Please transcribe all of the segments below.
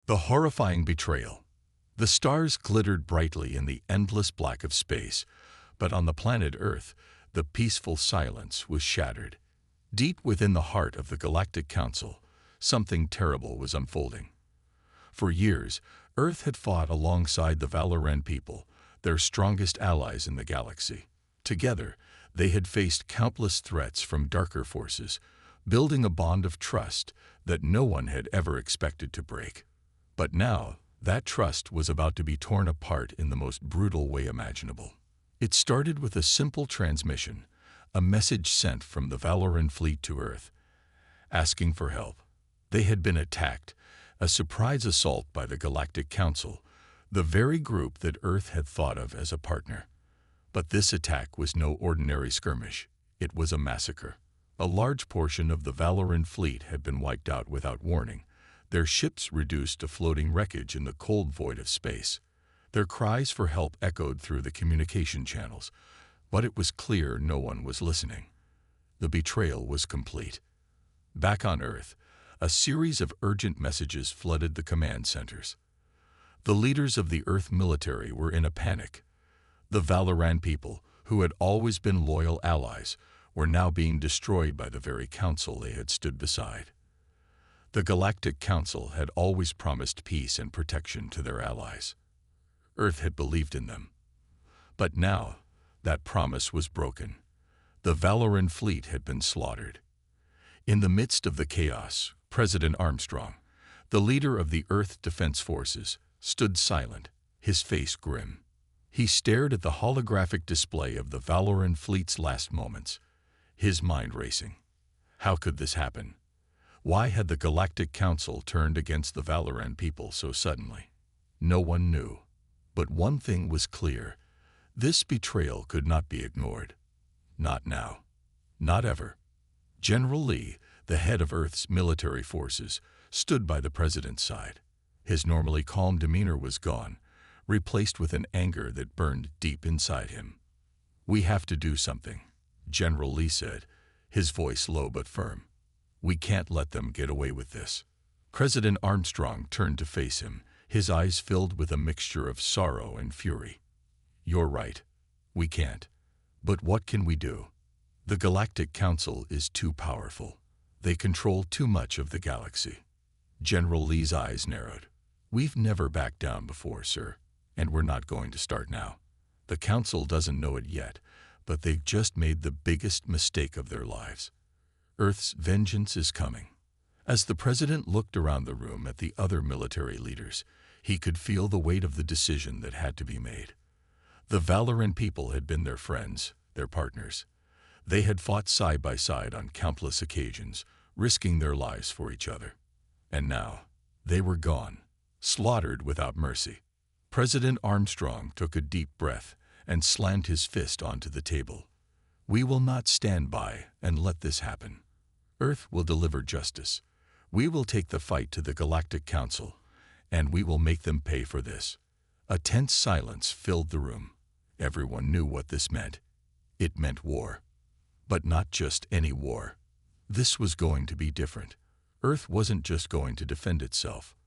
The horrifying betrayal. The stars glittered brightly in the endless black of space, but on the planet Earth, the peaceful silence was shattered. Deep within the heart of the Galactic Council, something terrible was unfolding. For years, Earth had fought alongside the Valoran people, their strongest allies in the galaxy. Together, they had faced countless threats from darker forces, building a bond of trust that no one had ever expected to break. But now, that trust was about to be torn apart in the most brutal way imaginable. It started with a simple transmission, a message sent from the Valoran fleet to Earth, asking for help. They had been attacked, a surprise assault by the Galactic Council, the very group that Earth had thought of as a partner. But this attack was no ordinary skirmish. It was a massacre. A large portion of the Valoran fleet had been wiped out without warning, their ships reduced to floating wreckage in the cold void of space. Their cries for help echoed through the communication channels, but it was clear no one was listening. The betrayal was complete. Back on Earth, a series of urgent messages flooded the command centers. The leaders of the Earth military were in a panic. The Valoran people, who had always been loyal allies, were now being destroyed by the very council they had stood beside. The Galactic Council had always promised peace and protection to their allies. Earth had believed in them. But now, that promise was broken. The Valoran fleet had been slaughtered. In the midst of the chaos, President Armstrong, the leader of the Earth Defense Forces, stood silent, his face grim. He stared at the holographic display of the Valoran fleet's last moments, his mind racing. How could this happen? Why had the Galactic Council turned against the Valoran people so suddenly? No one knew. But one thing was clear. This betrayal could not be ignored. Not now. Not ever. General Lee, the head of Earth's military forces, stood by the president's side. His normally calm demeanor was gone, replaced with an anger that burned deep inside him. "We have to do something," General Lee said, his voice low but firm. "We can't let them get away with this." President Armstrong turned to face him, his eyes filled with a mixture of sorrow and fury. "You're right. We can't. But what can we do? The Galactic Council is too powerful. They control too much of the galaxy." General Lee's eyes narrowed. "We've never backed down before, sir, and we're not going to start now. The Council doesn't know it yet, but they've just made the biggest mistake of their lives. Earth's vengeance is coming." As the president looked around the room at the other military leaders, he could feel the weight of the decision that had to be made. The Valoran people had been their friends, their partners. They had fought side by side on countless occasions, risking their lives for each other. And now, they were gone, slaughtered without mercy. President Armstrong took a deep breath and slammed his fist onto the table. "We will not stand by and let this happen. Earth will deliver justice. We will take the fight to the Galactic Council, and we will make them pay for this." A tense silence filled the room. Everyone knew what this meant. It meant war. But not just any war. This was going to be different. Earth wasn't just going to defend itself.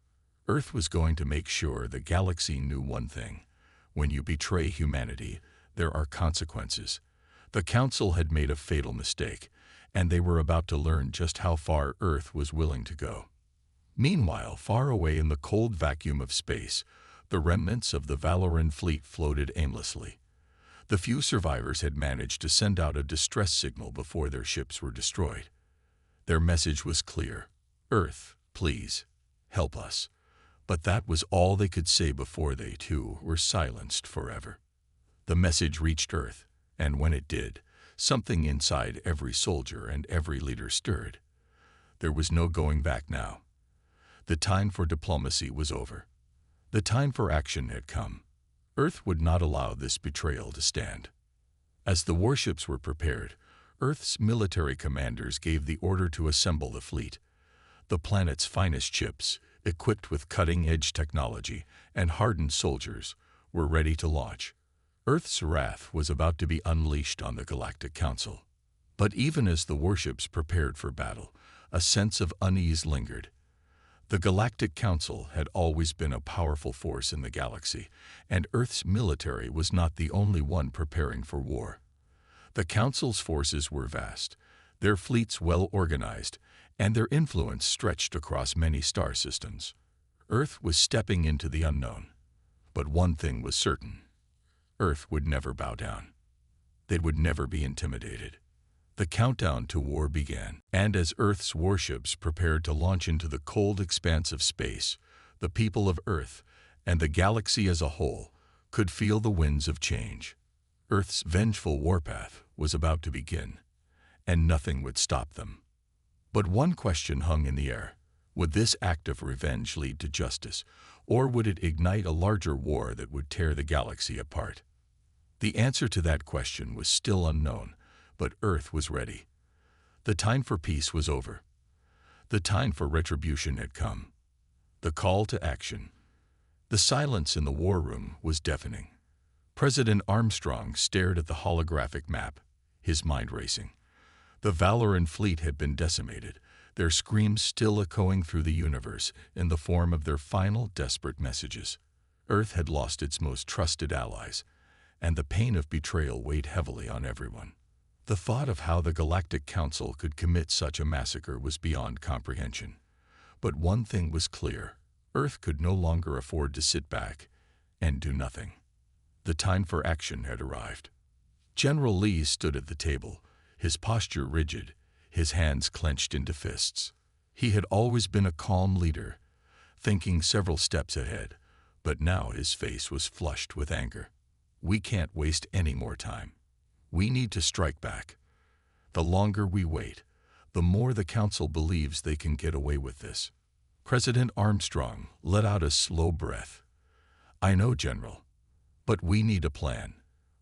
Earth was going to make sure the galaxy knew one thing. When you betray humanity, there are consequences. The Council had made a fatal mistake, and they were about to learn just how far Earth was willing to go. Meanwhile, far away in the cold vacuum of space, the remnants of the Valoran fleet floated aimlessly. The few survivors had managed to send out a distress signal before their ships were destroyed. Their message was clear: "Earth, please, help us." But that was all they could say before they, too, were silenced forever. The message reached Earth, and when it did, something inside every soldier and every leader stirred. There was no going back now. The time for diplomacy was over. The time for action had come. Earth would not allow this betrayal to stand. As the warships were prepared, Earth's military commanders gave the order to assemble the fleet. The planet's finest ships, equipped with cutting-edge technology and hardened soldiers, were ready to launch. Earth's wrath was about to be unleashed on the Galactic Council. But even as the warships prepared for battle, a sense of unease lingered. The Galactic Council had always been a powerful force in the galaxy, and Earth's military was not the only one preparing for war. The Council's forces were vast, their fleets well organized, and their influence stretched across many star systems. Earth was stepping into the unknown. But one thing was certain: Earth would never bow down. They would never be intimidated. The countdown to war began, and as Earth's warships prepared to launch into the cold expanse of space, the people of Earth, and the galaxy as a whole, could feel the winds of change. Earth's vengeful warpath was about to begin, and nothing would stop them. But one question hung in the air: would this act of revenge lead to justice, or would it ignite a larger war that would tear the galaxy apart? The answer to that question was still unknown, but Earth was ready. The time for peace was over. The time for retribution had come. The call to action. The silence in the war room was deafening. President Armstrong stared at the holographic map, his mind racing. The Valoran fleet had been decimated, their screams still echoing through the universe in the form of their final desperate messages. Earth had lost its most trusted allies, and the pain of betrayal weighed heavily on everyone. The thought of how the Galactic Council could commit such a massacre was beyond comprehension. But one thing was clear: Earth could no longer afford to sit back and do nothing. The time for action had arrived. General Lee stood at the table, his posture rigid, his hands clenched into fists. He had always been a calm leader, thinking several steps ahead, but now his face was flushed with anger. We can't waste any more time. We need to strike back. The longer we wait, the more the Council believes they can get away with this. President Armstrong let out a slow breath. I know, General, but we need a plan.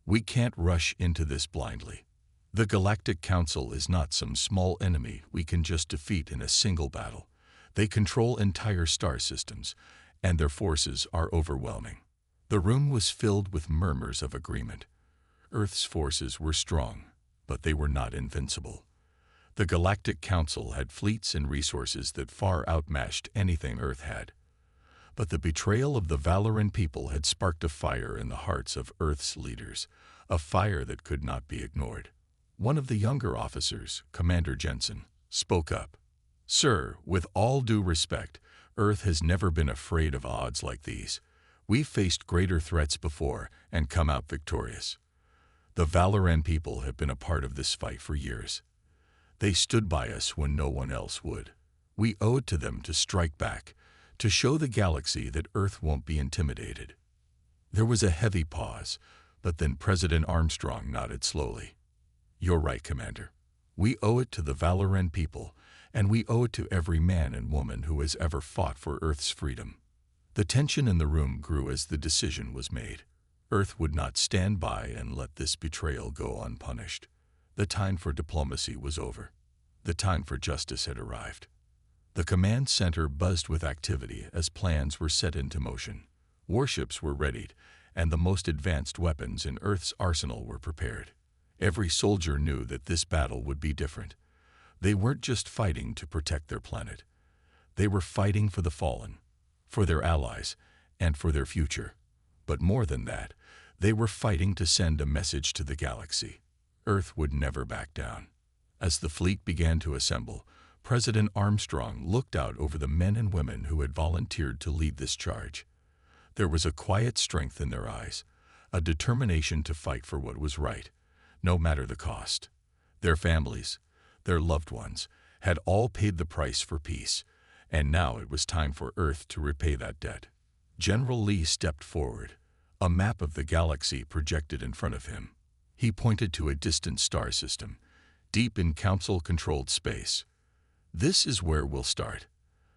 We can't rush into this blindly. The Galactic Council is not some small enemy we can just defeat in a single battle. They control entire star systems, and their forces are overwhelming. The room was filled with murmurs of agreement. Earth's forces were strong, but they were not invincible. The Galactic Council had fleets and resources that far outmatched anything Earth had. But the betrayal of the Valoran people had sparked a fire in the hearts of Earth's leaders, a fire that could not be ignored. One of the younger officers, Commander Jensen, spoke up. Sir, with all due respect, Earth has never been afraid of odds like these. We've faced greater threats before and come out victorious. The Valoran people have been a part of this fight for years. They stood by us when no one else would. We owe it to them to strike back, to show the galaxy that Earth won't be intimidated. There was a heavy pause, but then President Armstrong nodded slowly. You're right, Commander. We owe it to the Valoran people, and we owe it to every man and woman who has ever fought for Earth's freedom. The tension in the room grew as the decision was made. Earth would not stand by and let this betrayal go unpunished. The time for diplomacy was over. The time for justice had arrived. The command center buzzed with activity as plans were set into motion. Warships were readied, and the most advanced weapons in Earth's arsenal were prepared. Every soldier knew that this battle would be different. They weren't just fighting to protect their planet. They were fighting for the fallen, for their allies, and for their future. But more than that, they were fighting to send a message to the galaxy. Earth would never back down. As the fleet began to assemble, President Armstrong looked out over the men and women who had volunteered to lead this charge. There was a quiet strength in their eyes, a determination to fight for what was right, no matter the cost. Their families, their loved ones, had all paid the price for peace, and now it was time for Earth to repay that debt. General Lee stepped forward, a map of the galaxy projected in front of him. He pointed to a distant star system, deep in Council-controlled space. This is where we'll start.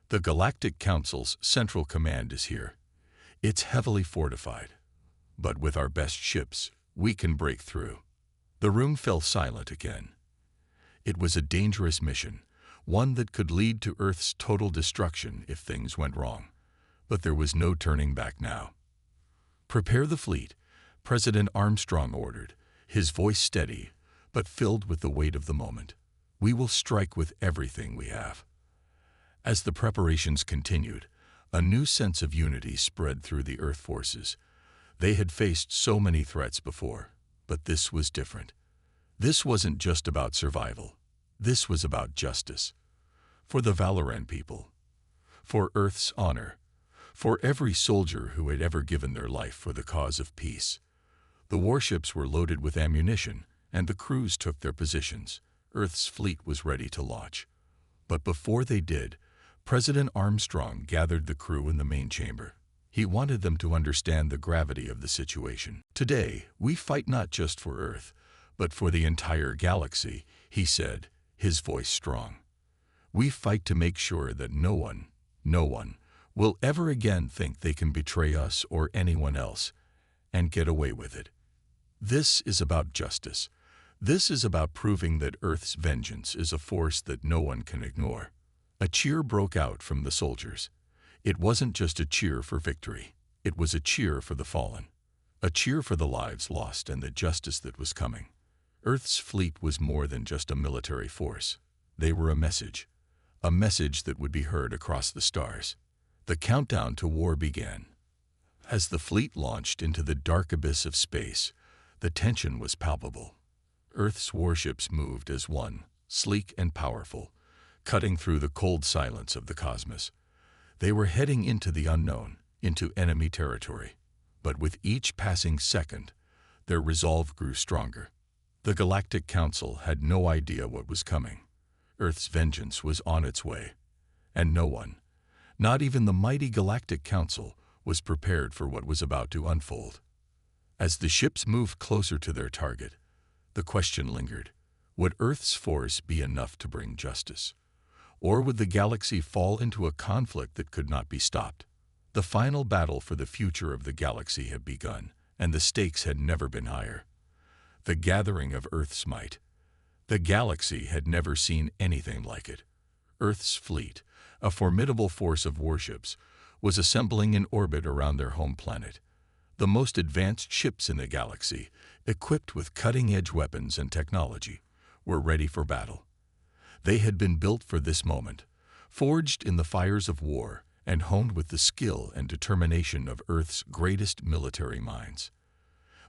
The Galactic Council's central command is here. It's heavily fortified, but with our best ships, we can break through. The room fell silent again. It was a dangerous mission, one that could lead to Earth's total destruction if things went wrong. But there was no turning back now. Prepare the fleet, President Armstrong ordered, his voice steady, but filled with the weight of the moment. We will strike with everything we have. As the preparations continued, a new sense of unity spread through the Earth forces. They had faced so many threats before, but this was different. This wasn't just about survival. This was about justice. For the Valoran people. For Earth's honor. For every soldier who had ever given their life for the cause of peace. The warships were loaded with ammunition, and the crews took their positions. Earth's fleet was ready to launch. But before they did, President Armstrong gathered the crew in the main chamber. He wanted them to understand the gravity of the situation. Today, we fight not just for Earth, but for the entire galaxy, he said, his voice strong. We fight to make sure that no one will ever again think they can betray us or anyone else and get away with it. This is about justice. This is about proving that Earth's vengeance is a force that no one can ignore. A cheer broke out from the soldiers. It wasn't just a cheer for victory. It was a cheer for the fallen. A cheer for the lives lost and the justice that was coming. Earth's fleet was more than just a military force. They were a message that would be heard across the stars. The countdown to war began. As the fleet launched into the dark abyss of space, the tension was palpable. Earth's warships moved as one, sleek and powerful, cutting through the cold silence of the cosmos. They were heading into the unknown, into enemy territory. But with each passing second, their resolve grew stronger. The Galactic Council had no idea what was coming. Earth's vengeance was on its way, and no one, not even the mighty Galactic Council, was prepared for what was about to unfold. As the ships moved closer to their target, the question lingered: would Earth's force be enough to bring justice? Or would the galaxy fall into a conflict that could not be stopped? The final battle for the future of the galaxy had begun, and the stakes had never been higher. The gathering of Earth's might. The galaxy had never seen anything like it. Earth's fleet, a formidable force of warships, was assembling in orbit around their home planet. The most advanced ships in the galaxy, equipped with cutting-edge weapons and technology, were ready for battle. They had been built for this moment, forged in the fires of war, and honed with the skill and determination of Earth's greatest military minds.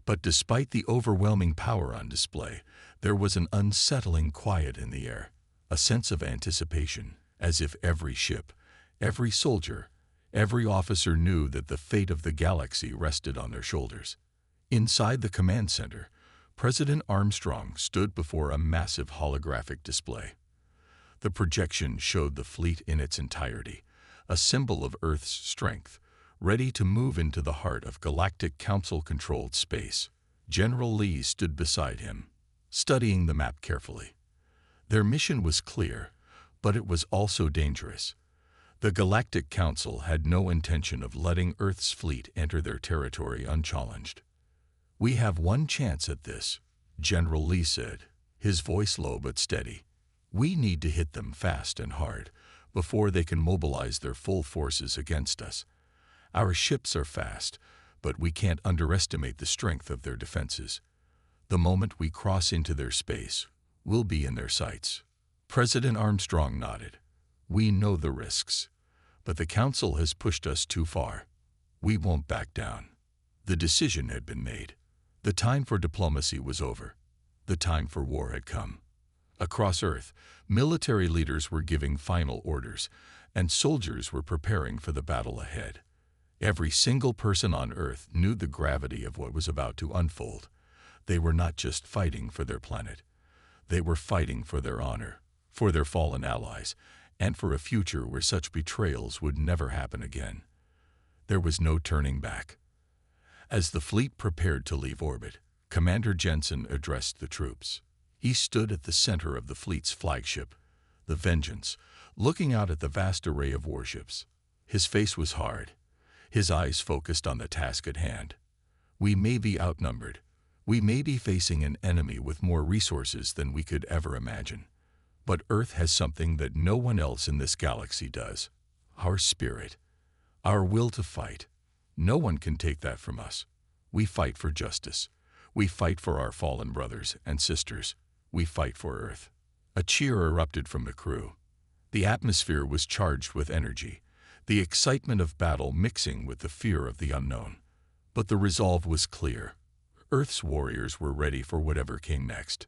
But despite the overwhelming power on display, there was an unsettling quiet in the air, a sense of anticipation, as if every ship, every soldier, every officer knew that the fate of the galaxy rested on their shoulders. Inside the command center, President Armstrong stood before a massive holographic display. The projection showed the fleet in its entirety, a symbol of Earth's strength, ready to move into the heart of Galactic Council-controlled space. General Lee stood beside him, studying the map carefully. Their mission was clear, but it was also dangerous. The Galactic Council had no intention of letting Earth's fleet enter their territory unchallenged. "We have one chance at this," General Lee said, his voice low but steady. "We need to hit them fast and hard before they can mobilize their full forces against us. Our ships are fast, but we can't underestimate the strength of their defenses. The moment we cross into their space, we'll be in their sights." President Armstrong nodded. "We know the risks, but the Council has pushed us too far. We won't back down." The decision had been made. The time for diplomacy was over. The time for war had come. Across Earth, military leaders were giving final orders, and soldiers were preparing for the battle ahead. Every single person on Earth knew the gravity of what was about to unfold. They were not just fighting for their planet. They were fighting for their honor, for their fallen allies, and for a future where such betrayals would never happen again. There was no turning back. As the fleet prepared to leave orbit, Commander Jensen addressed the troops. He stood at the center of the fleet's flagship, the Vengeance, looking out at the vast array of warships. His face was hard, his eyes focused on the task at hand. "We may be outnumbered. We may be facing an enemy with more resources than we could ever imagine. But Earth has something that no one else in this galaxy does: our spirit, our will to fight. No one can take that from us. We fight for justice. We fight for our fallen brothers and sisters. We fight for Earth." A cheer erupted from the crew. The atmosphere was charged with energy, the excitement of battle mixing with the fear of the unknown. But the resolve was clear. Earth's warriors were ready for whatever came next.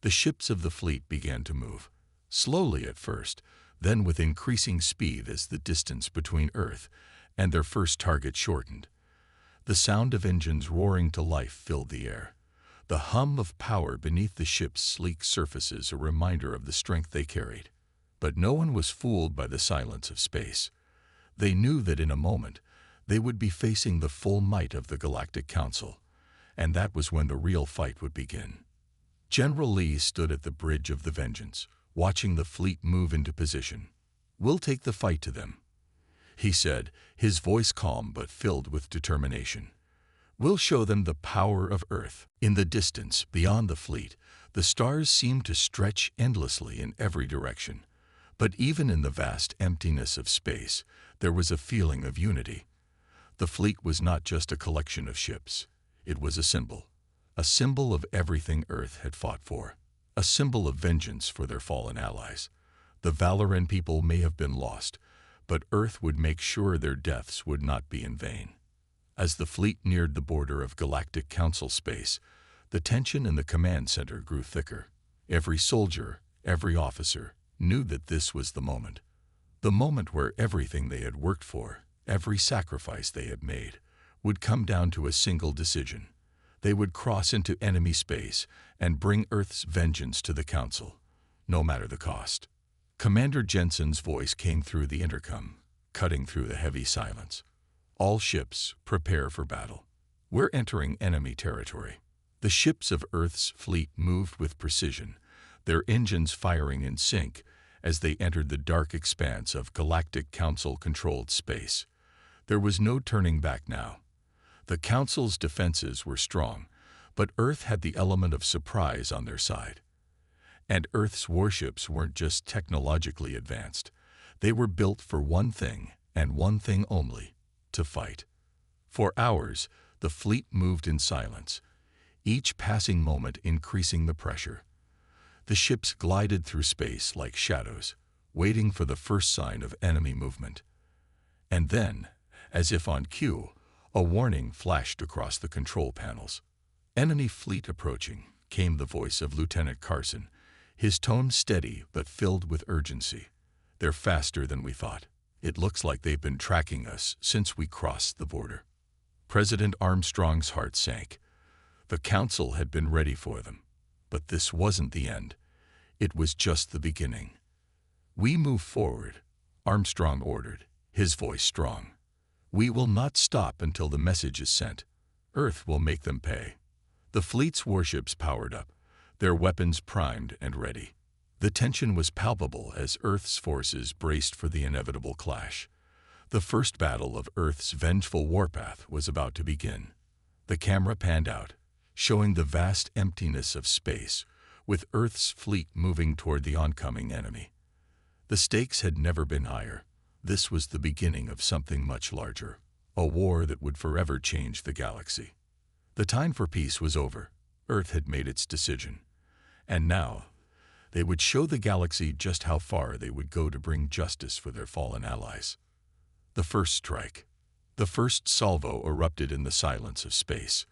The ships of the fleet began to move, slowly at first, then with increasing speed as the distance between Earth and their first target shortened. The sound of engines roaring to life filled the air. The hum of power beneath the ship's sleek surfaces a reminder of the strength they carried. But no one was fooled by the silence of space. They knew that in a moment, they would be facing the full might of the Galactic Council, and that was when the real fight would begin. General Lee stood at the bridge of the Vengeance, watching the fleet move into position. "We'll take the fight to them," he said, his voice calm but filled with determination. "We'll show them the power of Earth." In the distance, beyond the fleet, the stars seemed to stretch endlessly in every direction. But even in the vast emptiness of space, there was a feeling of unity. The fleet was not just a collection of ships. It was a symbol of everything Earth had fought for, a symbol of vengeance for their fallen allies. The Valoran people may have been lost, but Earth would make sure their deaths would not be in vain. As the fleet neared the border of Galactic Council space, the tension in the command center grew thicker. Every soldier, every officer, knew that this was the moment where everything they had worked for, every sacrifice they had made, would come down to a single decision. They would cross into enemy space and bring Earth's vengeance to the Council, no matter the cost. Commander Jensen's voice came through the intercom, cutting through the heavy silence. "All ships, prepare for battle. We're entering enemy territory." The ships of Earth's fleet moved with precision, their engines firing in sync as they entered the dark expanse of Galactic Council-controlled space. There was no turning back now. The Council's defenses were strong, but Earth had the element of surprise on their side. And Earth's warships weren't just technologically advanced. They were built for one thing, and one thing only: to fight. For hours, the fleet moved in silence, each passing moment increasing the pressure. The ships glided through space like shadows, waiting for the first sign of enemy movement. And then, as if on cue, a warning flashed across the control panels. "Enemy fleet approaching," came the voice of Lieutenant Carson, his tone steady but filled with urgency. "They're faster than we thought. It looks like they've been tracking us since we crossed the border." President Armstrong's heart sank. The Council had been ready for them. But this wasn't the end. It was just the beginning. "We move forward," Armstrong ordered, his voice strong. "We will not stop until the message is sent. Earth will make them pay." The fleet's warships powered up, their weapons primed and ready. The tension was palpable as Earth's forces braced for the inevitable clash. The first battle of Earth's vengeful Warpath was about to begin. The camera panned out, showing the vast emptiness of space, with Earth's fleet moving toward the oncoming enemy. The stakes had never been higher. This was the beginning of something much larger, a war that would forever change the galaxy. The time for peace was over. Earth had made its decision. And now, they would show the galaxy just how far they would go to bring justice for their fallen allies. The first strike. The first salvo erupted in the silence of space.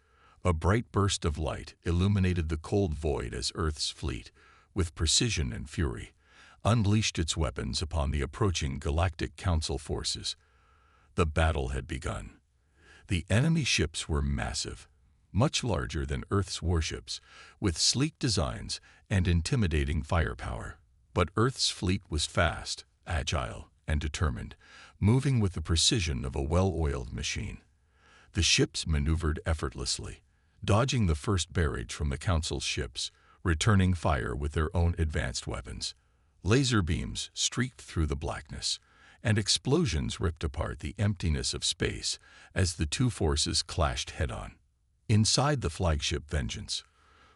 A bright burst of light illuminated the cold void as Earth's fleet, with precision and fury, unleashed its weapons upon the approaching Galactic Council forces. The battle had begun. The enemy ships were massive, much larger than Earth's warships, with sleek designs and intimidating firepower. But Earth's fleet was fast, agile, and determined, moving with the precision of a well-oiled machine. The ships maneuvered effortlessly, dodging the first barrage from the Council's ships, returning fire with their own advanced weapons. Laser beams streaked through the blackness, and explosions ripped apart the emptiness of space as the two forces clashed head-on. Inside the flagship Vengeance,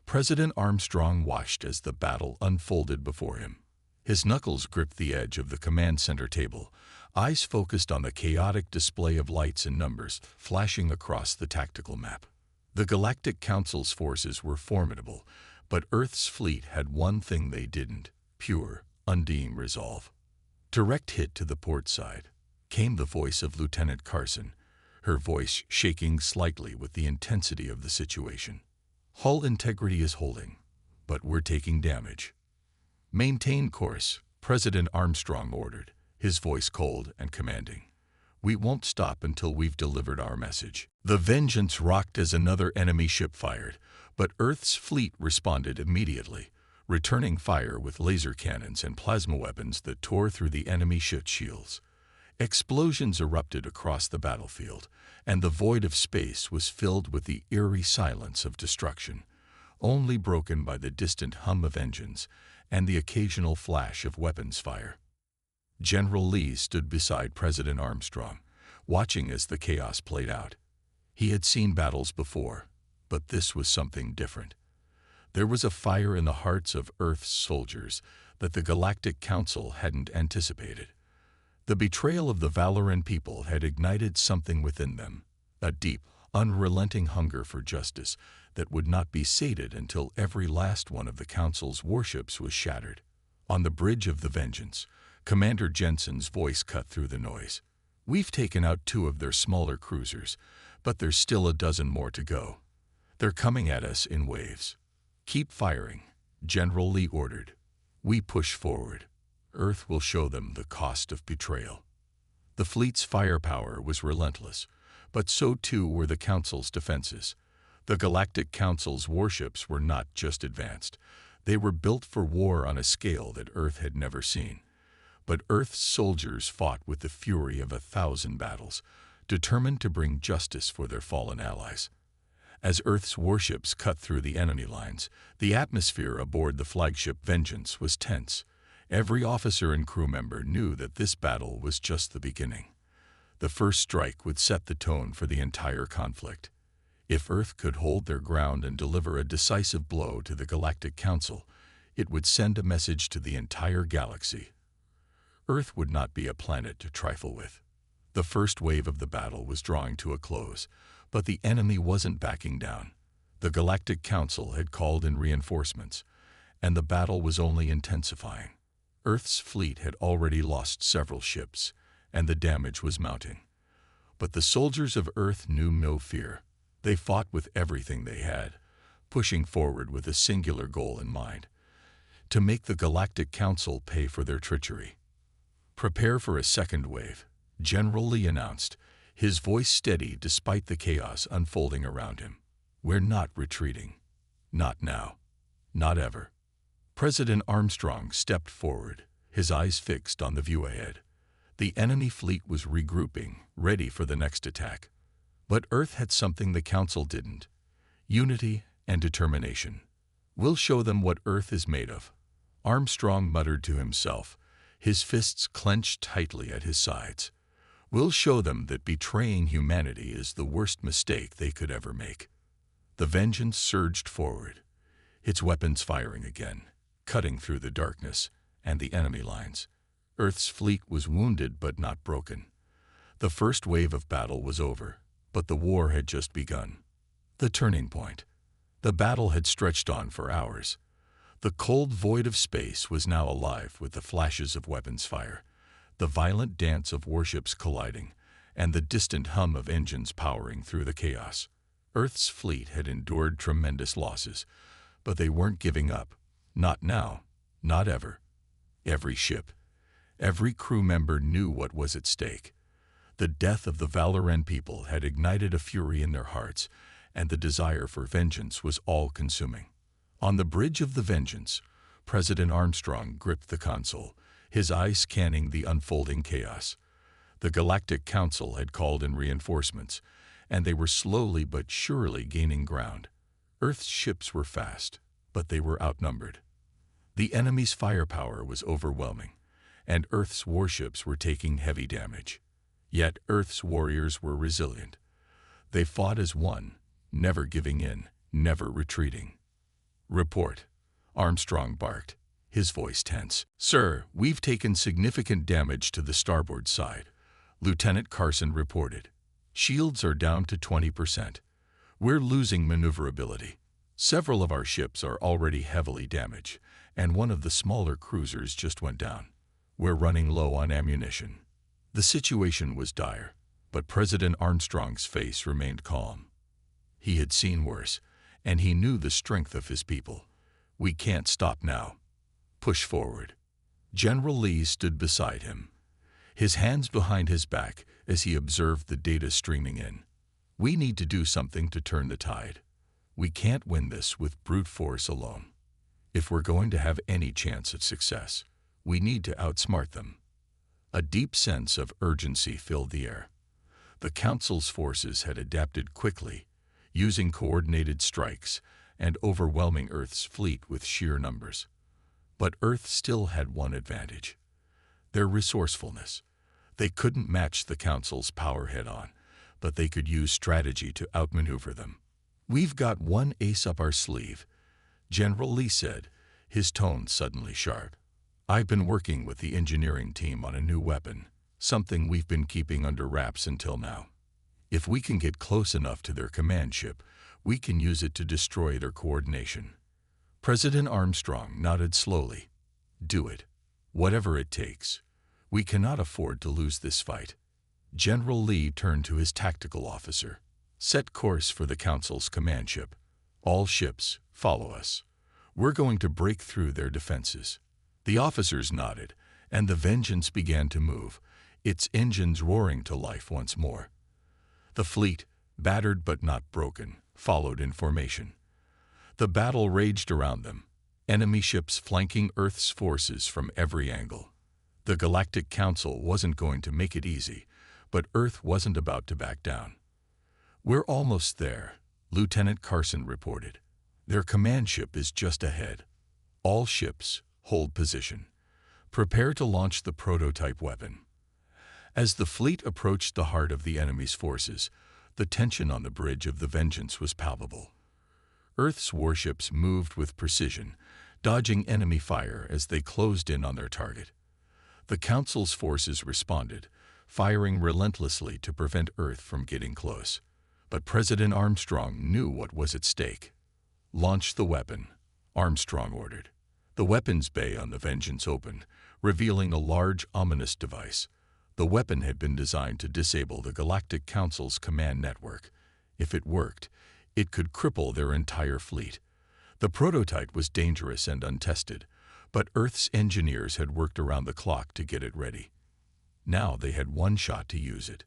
President Armstrong watched as the battle unfolded before him. His knuckles gripped the edge of the command center table, eyes focused on the chaotic display of lights and numbers flashing across the tactical map. The Galactic Council's forces were formidable, but Earth's fleet had one thing they didn't: pure, undying resolve. Direct hit to the port side. Came the voice of Lieutenant Carson, her voice shaking slightly with the intensity of the situation. Hull integrity is holding, but we're taking damage. Maintain course, President Armstrong ordered, his voice cold and commanding. We won't stop until we've delivered our message. The Vengeance rocked as another enemy ship fired, but Earth's fleet responded immediately, returning fire with laser cannons and plasma weapons that tore through the enemy ship's shields. Explosions erupted across the battlefield, and the void of space was filled with the eerie silence of destruction, only broken by the distant hum of engines and the occasional flash of weapons fire. General Lee stood beside President Armstrong, watching as the chaos played out. He had seen battles before, but this was something different. There was a fire in the hearts of Earth's soldiers that the Galactic Council hadn't anticipated. The betrayal of the Valoran people had ignited something within them, a deep, unrelenting hunger for justice that would not be sated until every last one of the Council's warships was shattered. On the bridge of the Vengeance, Commander Jensen's voice cut through the noise. We've taken out 2 of their smaller cruisers, but there's still a dozen more to go. They're coming at us in waves. Keep firing, General Lee ordered. We push forward. Earth will show them the cost of betrayal. The fleet's firepower was relentless, but so too were the Council's defenses. The Galactic Council's warships were not just advanced. They were built for war on a scale that Earth had never seen. But Earth's soldiers fought with the fury of 1,000 battles, determined to bring justice for their fallen allies. As Earth's warships cut through the enemy lines, the atmosphere aboard the flagship Vengeance was tense. Every officer and crew member knew that this battle was just the beginning. The first strike would set the tone for the entire conflict. If Earth could hold their ground and deliver a decisive blow to the Galactic Council, it would send a message to the entire galaxy. Earth would not be a planet to trifle with. The first wave of the battle was drawing to a close, but the enemy wasn't backing down. The Galactic Council had called in reinforcements, and the battle was only intensifying. Earth's fleet had already lost several ships, and the damage was mounting. But the soldiers of Earth knew no fear. They fought with everything they had, pushing forward with a singular goal in mind: to make the Galactic Council pay for their treachery. Prepare for a second wave, General Lee announced, his voice steady despite the chaos unfolding around him. We're not retreating. Not now. Not ever. President Armstrong stepped forward, his eyes fixed on the view ahead. The enemy fleet was regrouping, ready for the next attack. But Earth had something the Council didn't: unity and determination. We'll show them what Earth is made of, Armstrong muttered to himself, his fists clenched tightly at his sides. We'll show them that betraying humanity is the worst mistake they could ever make. The Vengeance surged forward, its weapons firing again, cutting through the darkness and the enemy lines. Earth's fleet was wounded but not broken. The first wave of battle was over, but the war had just begun. The turning point. The battle had stretched on for hours. The cold void of space was now alive with the flashes of weapons fire, the violent dance of warships colliding, and the distant hum of engines powering through the chaos. Earth's fleet had endured tremendous losses, but they weren't giving up. Not now. Not ever. Every ship, every crew member knew what was at stake. The death of the Valoran people had ignited a fury in their hearts, and the desire for vengeance was all-consuming. On the bridge of the Vengeance, President Armstrong gripped the console, his eyes scanning the unfolding chaos. The Galactic Council had called in reinforcements, and they were slowly but surely gaining ground. Earth's ships were fast, but they were outnumbered. The enemy's firepower was overwhelming, and Earth's warships were taking heavy damage. Yet Earth's warriors were resilient. They fought as one, never giving in, never retreating. Report, Armstrong barked, his voice tense. Sir, we've taken significant damage to the starboard side, Lieutenant Carson reported. Shields are down to 20%. We're losing maneuverability. Several of our ships are already heavily damaged, and one of the smaller cruisers just went down. We're running low on ammunition. The situation was dire, but President Armstrong's face remained calm. He had seen worse, and he knew the strength of his people. We can't stop now. Push forward. General Lee stood beside him, his hands behind his back as he observed the data streaming in. We need to do something to turn the tide. We can't win this with brute force alone. If we're going to have any chance of success, we need to outsmart them. A deep sense of urgency filled the air. The Council's forces had adapted quickly, using coordinated strikes and overwhelming Earth's fleet with sheer numbers. But Earth still had one advantage: their resourcefulness. They couldn't match the Council's power head-on, but they could use strategy to outmaneuver them. "We've got one ace up our sleeve," General Lee said, his tone suddenly sharp. "I've been working with the engineering team on a new weapon, something we've been keeping under wraps until now. If we can get close enough to their command ship, we can use it to destroy their coordination." President Armstrong nodded slowly. "Do it. Whatever it takes. We cannot afford to lose this fight." General Lee turned to his tactical officer. "Set course for the Council's command ship. All ships, follow us. We're going to break through their defenses." The officers nodded, and the Vengeance began to move, its engines roaring to life once more. The fleet, battered but not broken, followed in formation. The battle raged around them, enemy ships flanking Earth's forces from every angle. The Galactic Council wasn't going to make it easy, but Earth wasn't about to back down. "We're almost there," Lieutenant Carson reported. "Their command ship is just ahead. All ships, hold position. Prepare to launch the prototype weapon." As the fleet approached the heart of the enemy's forces, the tension on the bridge of the Vengeance was palpable. Earth's warships moved with precision, dodging enemy fire as they closed in on their target. The Council's forces responded, firing relentlessly to prevent Earth from getting close. But President Armstrong knew what was at stake. "Launch the weapon," Armstrong ordered. The weapons bay on the Vengeance opened, revealing a large, ominous device. The weapon had been designed to disable the Galactic Council's command network. If it worked, it could cripple their entire fleet. The prototype was dangerous and untested, but Earth's engineers had worked around the clock to get it ready. Now they had one shot to use it.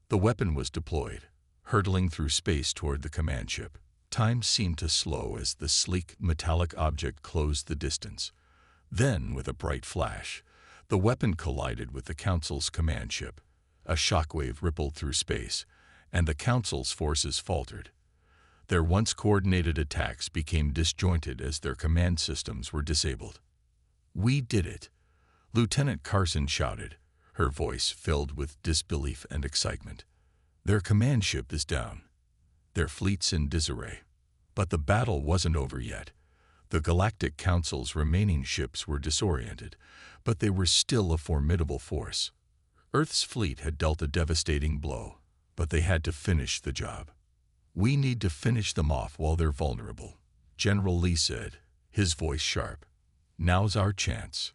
The weapon was deployed, hurtling through space toward the command ship. Time seemed to slow as the sleek, metallic object closed the distance. Then, with a bright flash, the weapon collided with the Council's command ship. A shockwave rippled through space, and the Council's forces faltered. Their once coordinated attacks became disjointed as their command systems were disabled. "We did it!" Lieutenant Carson shouted, her voice filled with disbelief and excitement. "Their command ship is down. Their fleet's in disarray." But the battle wasn't over yet. The Galactic Council's remaining ships were disoriented, but they were still a formidable force. Earth's fleet had dealt a devastating blow, but they had to finish the job. "We need to finish them off while they're vulnerable," General Lee said, his voice sharp. "Now's our chance."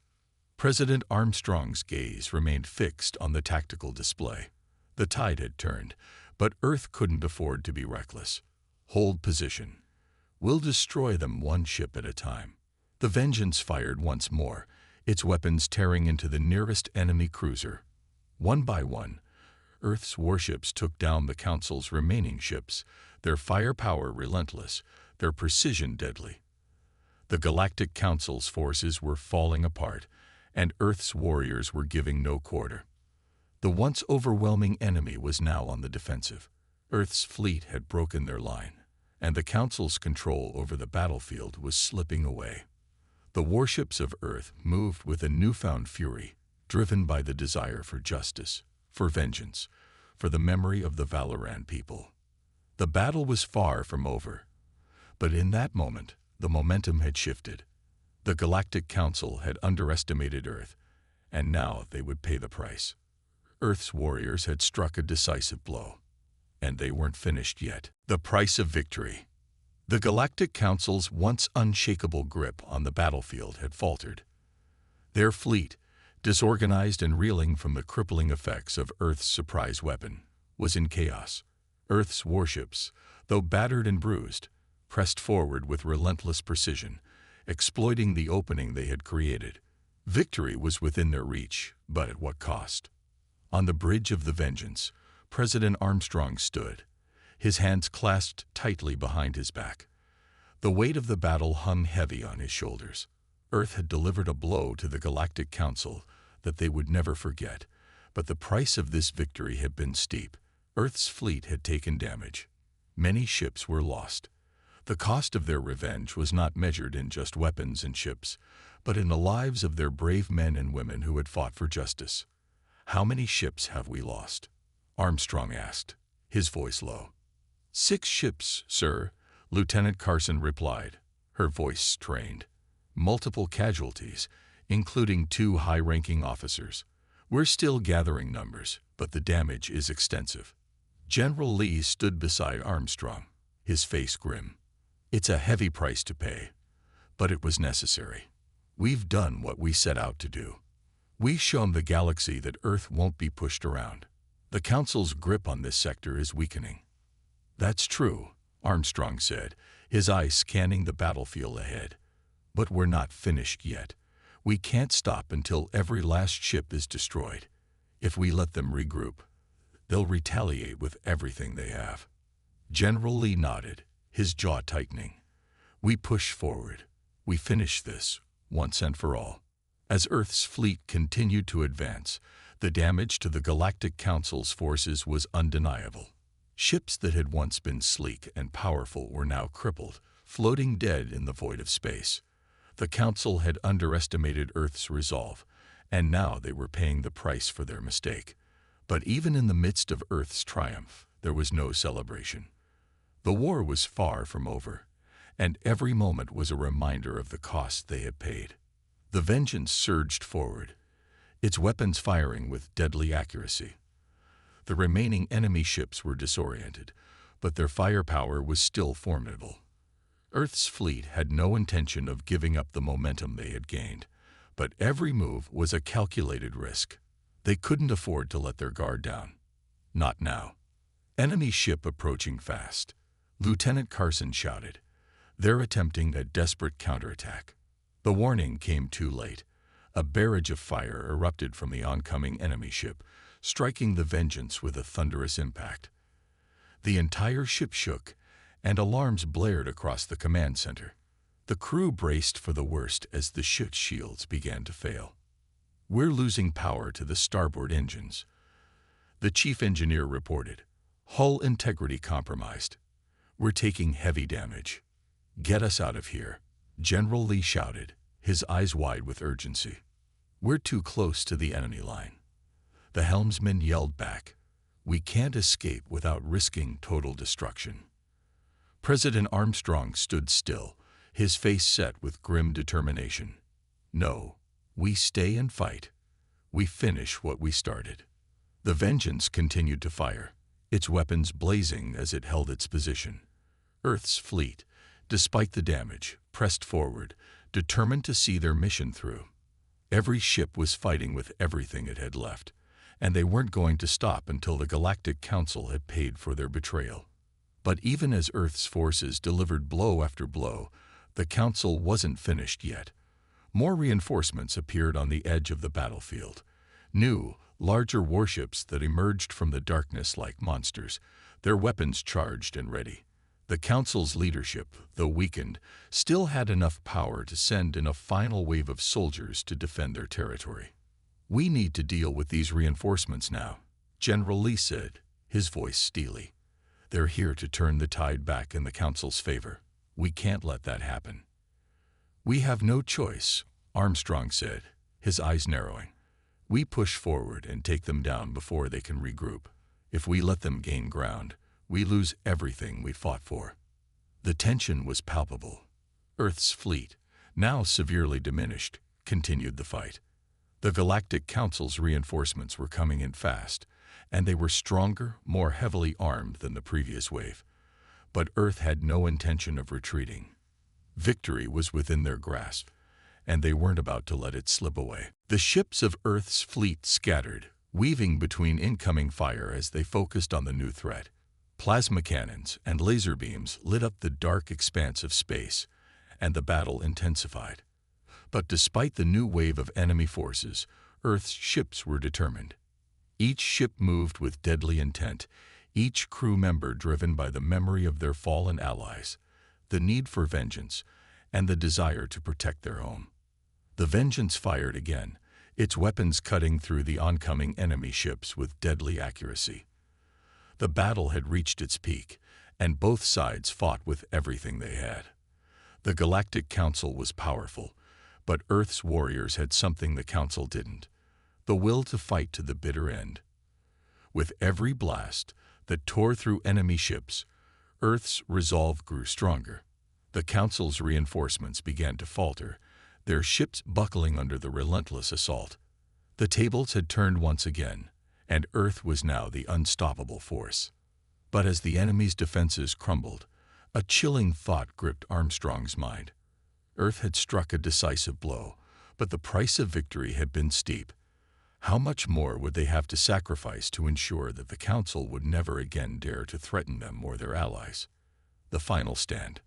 President Armstrong's gaze remained fixed on the tactical display. The tide had turned, but Earth couldn't afford to be reckless. "Hold position. We'll destroy them one ship at a time." The Vengeance fired once more, its weapons tearing into the nearest enemy cruiser. One by one, Earth's warships took down the Council's remaining ships, their firepower relentless, their precision deadly. The Galactic Council's forces were falling apart, and Earth's warriors were giving no quarter. The once overwhelming enemy was now on the defensive. Earth's fleet had broken their line, and the Council's control over the battlefield was slipping away. The warships of Earth moved with a newfound fury, driven by the desire for justice, for vengeance, for the memory of the Valoran people. The battle was far from over, but in that moment, the momentum had shifted. The Galactic Council had underestimated Earth, and now they would pay the price. Earth's warriors had struck a decisive blow, and they weren't finished yet. The price of victory. The Galactic Council's once unshakable grip on the battlefield had faltered. Their fleet, disorganized and reeling from the crippling effects of Earth's surprise weapon, was in chaos. Earth's warships, though battered and bruised, pressed forward with relentless precision, exploiting the opening they had created. Victory was within their reach, but at what cost? On the bridge of the Vengeance, President Armstrong stood, his hands clasped tightly behind his back. The weight of the battle hung heavy on his shoulders. Earth had delivered a blow to the Galactic Council that they would never forget, but the price of this victory had been steep. Earth's fleet had taken damage. Many ships were lost. The cost of their revenge was not measured in just weapons and ships, but in the lives of their brave men and women who had fought for justice. "How many ships have we lost?" Armstrong asked, his voice low. "6 ships, sir," Lieutenant Carson replied, her voice strained. "Multiple casualties, including 2 high-ranking officers. We're still gathering numbers, but the damage is extensive." General Lee stood beside Armstrong, his face grim. "It's a heavy price to pay, but it was necessary. We've done what we set out to do. We've shown the galaxy that Earth won't be pushed around. The Council's grip on this sector is weakening." "That's true," Armstrong said, his eyes scanning the battlefield ahead. "But we're not finished yet. We can't stop until every last ship is destroyed. If we let them regroup, they'll retaliate with everything they have." General Lee nodded, his jaw tightening. "We push forward. We finish this, once and for all." As Earth's fleet continued to advance, the damage to the Galactic Council's forces was undeniable. Ships that had once been sleek and powerful were now crippled, floating dead in the void of space. The Council had underestimated Earth's resolve, and now they were paying the price for their mistake. But even in the midst of Earth's triumph, there was no celebration. The war was far from over, and every moment was a reminder of the cost they had paid. The Vengeance surged forward, its weapons firing with deadly accuracy. The remaining enemy ships were disoriented, but their firepower was still formidable. Earth's fleet had no intention of giving up the momentum they had gained, but every move was a calculated risk. They couldn't afford to let their guard down. Not now. "Enemy ship approaching fast," Lieutenant Carson shouted. "They're attempting a desperate counterattack." The warning came too late. A barrage of fire erupted from the oncoming enemy ship, striking the Vengeance with a thunderous impact. The entire ship shook, and alarms blared across the command center. The crew braced for the worst as the ship's shields began to fail. "We're losing power to the starboard engines," the chief engineer reported. "Hull integrity compromised. We're taking heavy damage. Get us out of here," General Lee shouted, his eyes wide with urgency. "We're too close to the enemy line." The helmsman yelled back, "We can't escape without risking total destruction." President Armstrong stood still, his face set with grim determination. "No, we stay and fight. We finish what we started." The Vengeance continued to fire, its weapons blazing as it held its position. Earth's fleet, despite the damage, pressed forward, determined to see their mission through. Every ship was fighting with everything it had left, and they weren't going to stop until the Galactic Council had paid for their betrayal. But even as Earth's forces delivered blow after blow, the Council wasn't finished yet. More reinforcements appeared on the edge of the battlefield. New, larger warships that emerged from the darkness like monsters, their weapons charged and ready. The Council's leadership, though weakened, still had enough power to send in a final wave of soldiers to defend their territory. "We need to deal with these reinforcements now," General Lee said, his voice steely. "They're here to turn the tide back in the Council's favor. We can't let that happen." "We have no choice," Armstrong said, his eyes narrowing. "We push forward and take them down before they can regroup. If we let them gain ground, we lose everything we fought for." The tension was palpable. Earth's fleet, now severely diminished, continued the fight. The Galactic Council's reinforcements were coming in fast, and they were stronger, more heavily armed than the previous wave. But Earth had no intention of retreating. Victory was within their grasp, and they weren't about to let it slip away. The ships of Earth's fleet scattered, weaving between incoming fire as they focused on the new threat. Plasma cannons and laser beams lit up the dark expanse of space, and the battle intensified. But despite the new wave of enemy forces, Earth's ships were determined. Each ship moved with deadly intent, each crew member driven by the memory of their fallen allies, the need for vengeance, and the desire to protect their home. The Vengeance fired again, its weapons cutting through the oncoming enemy ships with deadly accuracy. The battle had reached its peak, and both sides fought with everything they had. The Galactic Council was powerful, but Earth's warriors had something the Council didn't: the will to fight to the bitter end. With every blast that tore through enemy ships, Earth's resolve grew stronger. The Council's reinforcements began to falter, their ships buckling under the relentless assault. The tables had turned once again, and Earth was now the unstoppable force. But as the enemy's defenses crumbled, a chilling thought gripped Armstrong's mind. Earth had struck a decisive blow, but the price of victory had been steep. How much more would they have to sacrifice to ensure that the Council would never again dare to threaten them or their allies? The final stand.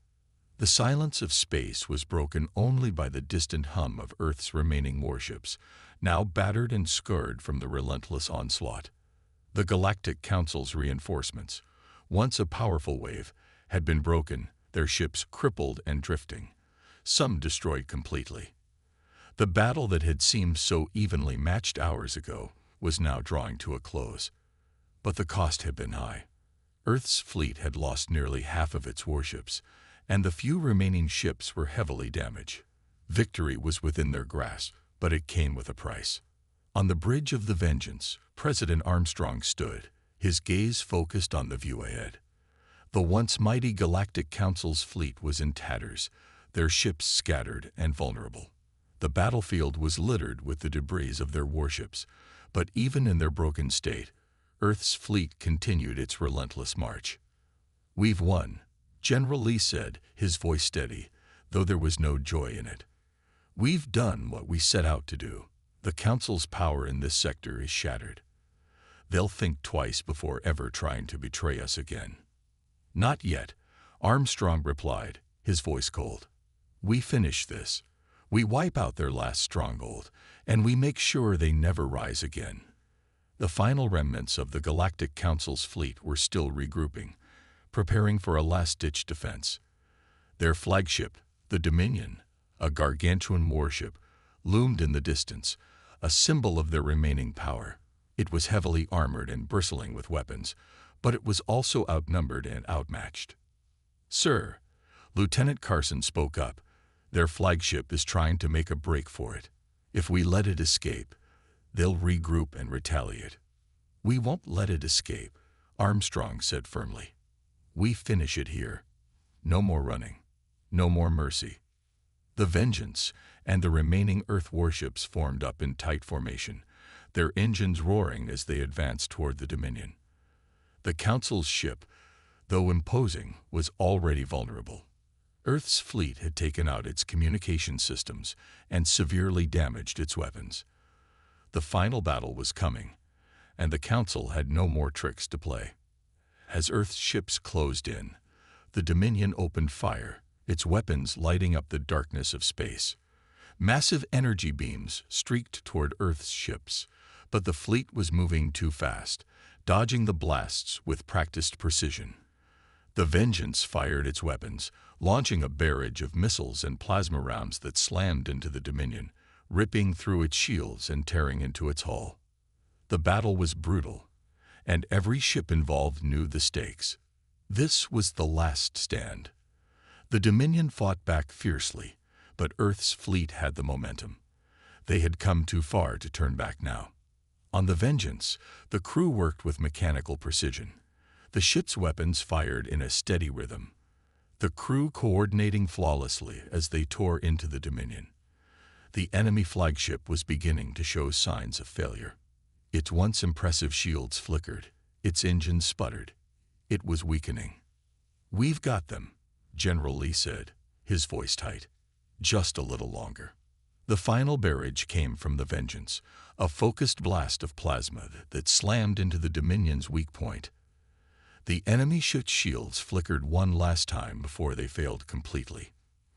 The silence of space was broken only by the distant hum of Earth's remaining warships, now battered and scarred from the relentless onslaught. The Galactic Council's reinforcements, once a powerful wave, had been broken, their ships crippled and drifting, some destroyed completely. The battle that had seemed so evenly matched hours ago was now drawing to a close. But the cost had been high. Earth's fleet had lost nearly half of its warships, and the few remaining ships were heavily damaged. Victory was within their grasp, but it came with a price. On the bridge of the Vengeance, President Armstrong stood, his gaze focused on the view ahead. The once mighty Galactic Council's fleet was in tatters, their ships scattered and vulnerable. The battlefield was littered with the debris of their warships, but even in their broken state, Earth's fleet continued its relentless march. "We've won," General Lee said, his voice steady, though there was no joy in it. "We've done what we set out to do. The Council's power in this sector is shattered. They'll think twice before ever trying to betray us again." "Not yet," Armstrong replied, his voice cold. "We finish this. We wipe out their last stronghold, and we make sure they never rise again." The final remnants of the Galactic Council's fleet were still regrouping, preparing for a last-ditch defense. Their flagship, the Dominion, a gargantuan warship, loomed in the distance, a symbol of their remaining power. It was heavily armored and bristling with weapons, but it was also outnumbered and outmatched. "Sir," Lieutenant Carson spoke up, "their flagship is trying to make a break for it. If we let it escape, they'll regroup and retaliate." "We won't let it escape," Armstrong said firmly. "We finish it here. No more running. No more mercy." The Vengeance and the remaining Earth warships formed up in tight formation, their engines roaring as they advanced toward the Dominion. The Council's ship, though imposing, was already vulnerable. Earth's fleet had taken out its communication systems and severely damaged its weapons. The final battle was coming, and the Council had no more tricks to play. As Earth's ships closed in, the Dominion opened fire, its weapons lighting up the darkness of space. Massive energy beams streaked toward Earth's ships, but the fleet was moving too fast, dodging the blasts with practiced precision. The Vengeance fired its weapons, launching a barrage of missiles and plasma rounds that slammed into the Dominion, ripping through its shields and tearing into its hull. The battle was brutal, and every ship involved knew the stakes. This was the last stand. The Dominion fought back fiercely, but Earth's fleet had the momentum. They had come too far to turn back now. On the Vengeance, the crew worked with mechanical precision. The ship's weapons fired in a steady rhythm, the crew coordinating flawlessly as they tore into the Dominion. The enemy flagship was beginning to show signs of failure. Its once impressive shields flickered, its engines sputtered. It was weakening. "We've got them," General Lee said, his voice tight. "Just a little longer." The final barrage came from the Vengeance, a focused blast of plasma that slammed into the Dominion's weak point. The enemy ship's shields flickered one last time before they failed completely.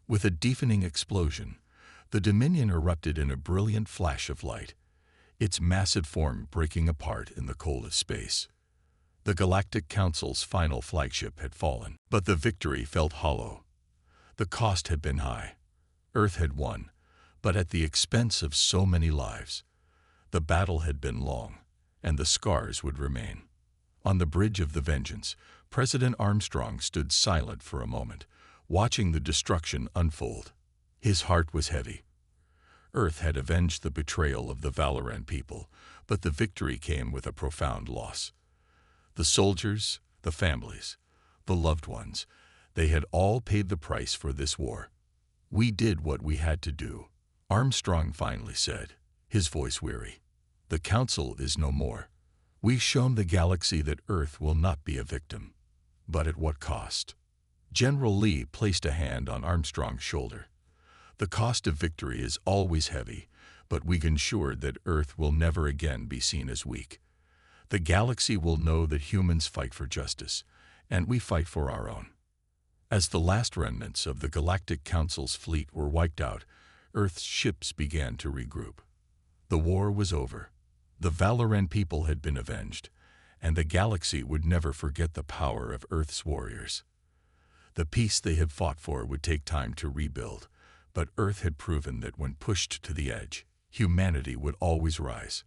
With a deafening explosion, the Dominion erupted in a brilliant flash of light, its massive form breaking apart in the cold of space. The Galactic Council's final flagship had fallen, but the victory felt hollow. The cost had been high. Earth had won, but at the expense of so many lives. The battle had been long, and the scars would remain. On the bridge of the Vengeance, President Armstrong stood silent for a moment, watching the destruction unfold. His heart was heavy. Earth had avenged the betrayal of the Valoran people, but the victory came with a profound loss. The soldiers, the families, the loved ones, they had all paid the price for this war. "We did what we had to do," Armstrong finally said, his voice weary. "The Council is no more. We've shown the galaxy that Earth will not be a victim. But at what cost?" General Lee placed a hand on Armstrong's shoulder. "The cost of victory is always heavy, but we can ensure that Earth will never again be seen as weak. The galaxy will know that humans fight for justice, and we fight for our own." As the last remnants of the Galactic Council's fleet were wiped out, Earth's ships began to regroup. The war was over. The Valoran people had been avenged, and the galaxy would never forget the power of Earth's warriors. The peace they had fought for would take time to rebuild, but Earth had proven that when pushed to the edge, humanity would always rise.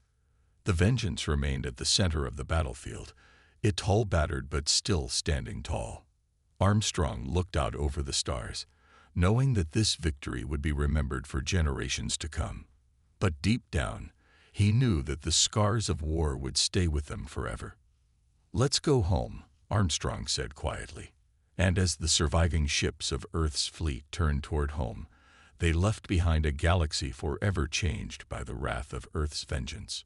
The Vengeance remained at the center of the battlefield, its hull battered but still standing tall. Armstrong looked out over the stars, knowing that this victory would be remembered for generations to come. But deep down, he knew that the scars of war would stay with them forever. "Let's go home," Armstrong said quietly. And as the surviving ships of Earth's fleet turned toward home, they left behind a galaxy forever changed by the wrath of Earth's vengeance.